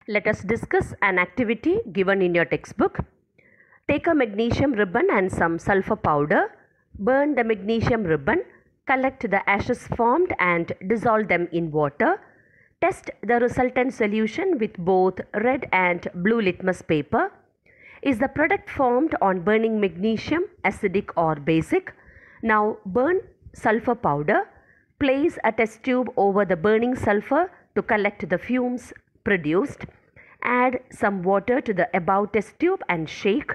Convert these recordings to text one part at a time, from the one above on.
Let us discuss an activity given in your textbook. Take a magnesium ribbon and some sulfur powder. Burn the magnesium ribbon. Collect the ashes formed and dissolve them in water. Test the resultant solution with both red and blue litmus paper. Is the product formed on burning magnesium acidic or basic? Now burn sulfur powder. Place a test tube over the burning sulfur to collect the fumes produced. Add some water to the above test tube and shake.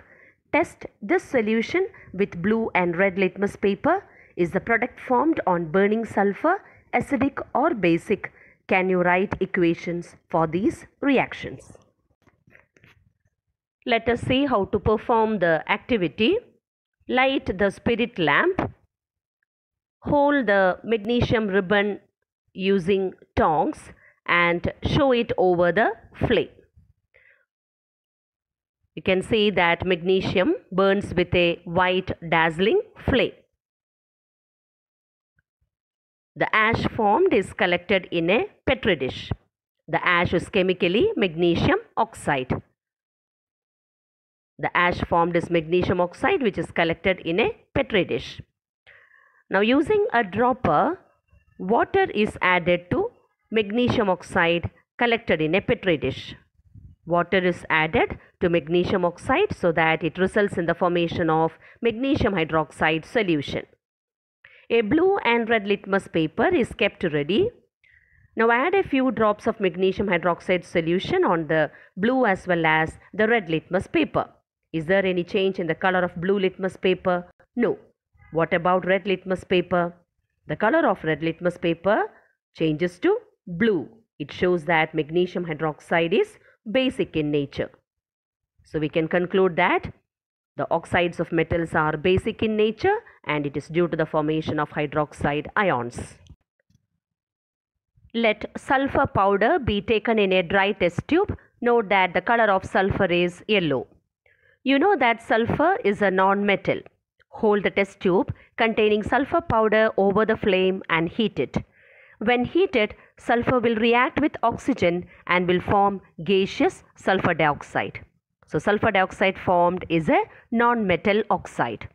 Test this solution with blue and red litmus paper. Is the product formed on burning sulfur acidic or basic? Can you write equations for these reactions? Let us see how to perform the activity. Light the spirit lamp. Hold the magnesium ribbon using tongs and show it over the flame. You can see that magnesium burns with a white dazzling flame. The ash formed is collected in a petri dish. The ash is chemically magnesium oxide. The ash formed is magnesium oxide which is collected in a petri dish. Now using a dropper, water is added to magnesium oxide collected in a petri dish. Water is added to magnesium oxide so that it results in the formation of magnesium hydroxide solution. A blue and red litmus paper is kept ready. Now add a few drops of magnesium hydroxide solution on the blue as well as the red litmus paper. Is there any change in the color of blue litmus paper? No. What about red litmus paper? The color of red litmus paper changes to blue. It shows that magnesium hydroxide is basic in nature. So we can conclude that the oxides of metals are basic in nature and it is due to the formation of hydroxide ions. Let sulfur powder be taken in a dry test tube. Note that the color of sulfur is yellow. You know that sulfur is a non-metal. Hold the test tube containing sulfur powder over the flame and heat it. When heated, sulfur will react with oxygen and will form gaseous sulfur dioxide. So sulfur dioxide formed is a non-metal oxide.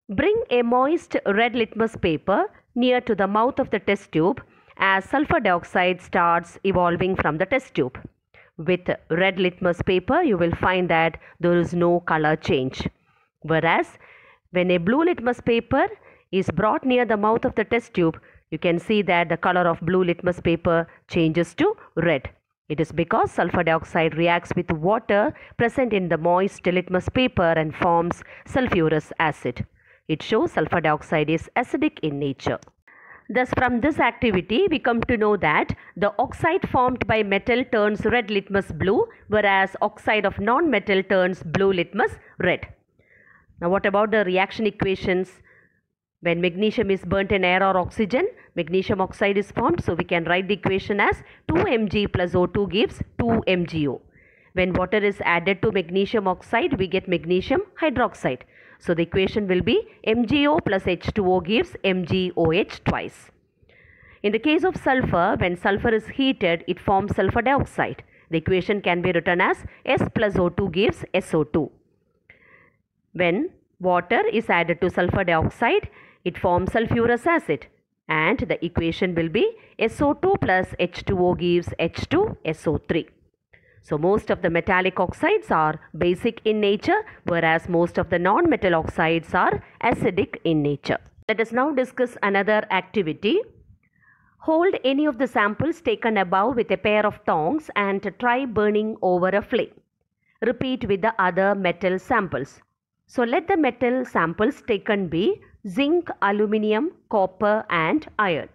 Bring a moist red litmus paper near to the mouth of the test tube as sulfur dioxide starts evolving from the test tube. With red litmus paper, you will find that there is no color change. Whereas, when a blue litmus paper is brought near the mouth of the test tube, you can see that the color of blue litmus paper changes to red. It is because sulfur dioxide reacts with water present in the moist litmus paper and forms sulfurous acid. It shows sulfur dioxide is acidic in nature. Thus, from this activity, we come to know that the oxide formed by metal turns red litmus blue, whereas oxide of non-metal turns blue litmus red. Now, what about the reaction equations? When magnesium is burnt in air or oxygen, magnesium oxide is formed. So, we can write the equation as 2Mg plus O2 gives 2MgO. When water is added to magnesium oxide, we get magnesium hydroxide. So, the equation will be MgO plus H2O gives MgOH twice. In the case of sulfur, when sulfur is heated, it forms sulfur dioxide. The equation can be written as S plus O2 gives SO2. When water is added to sulfur dioxide, it forms sulfurous acid and the equation will be SO2 plus H2O gives H2SO3. So most of the metallic oxides are basic in nature, whereas most of the non-metal oxides are acidic in nature. Let us now discuss another activity. Hold any of the samples taken above with a pair of tongs and try burning over a flame. Repeat with the other metal samples. So let the metal samples taken be zinc, aluminium, copper and iron.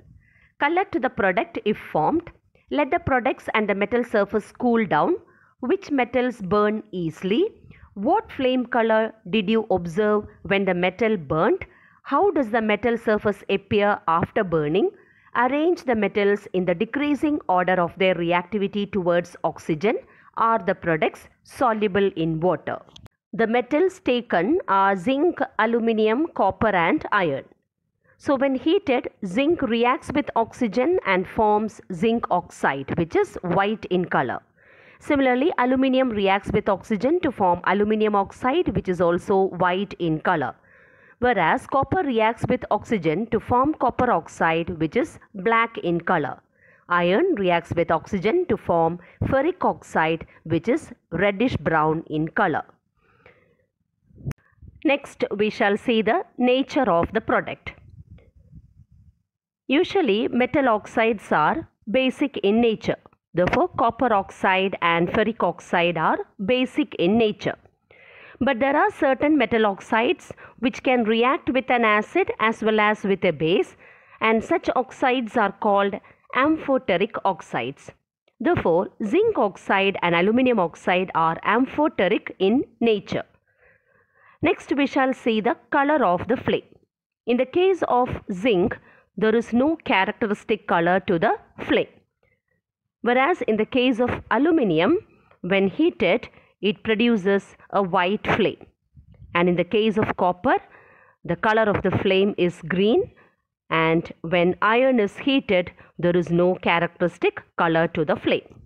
Collect the product if formed. Let the products and the metal surface cool down. Which metals burn easily? What flame color did you observe when the metal burnt? How does the metal surface appear after burning? Arrange the metals in the decreasing order of their reactivity towards oxygen. Are the products soluble in water? The metals taken are zinc, aluminium, copper and iron. So when heated, zinc reacts with oxygen and forms zinc oxide, which is white in color. Similarly, aluminium reacts with oxygen to form aluminium oxide, which is also white in color. Whereas copper reacts with oxygen to form copper oxide, which is black in color. Iron reacts with oxygen to form ferric oxide, which is reddish brown in color. Next, we shall see the nature of the product. Usually, metal oxides are basic in nature. Therefore, copper oxide and ferric oxide are basic in nature. But there are certain metal oxides which can react with an acid as well as with a base, and such oxides are called amphoteric oxides. Therefore, zinc oxide and aluminum oxide are amphoteric in nature. Next, we shall see the color of the flame. In the case of zinc, there is no characteristic color to the flame. Whereas in the case of aluminium, when heated, it produces a white flame. And in the case of copper, the color of the flame is green, and when iron is heated, there is no characteristic color to the flame.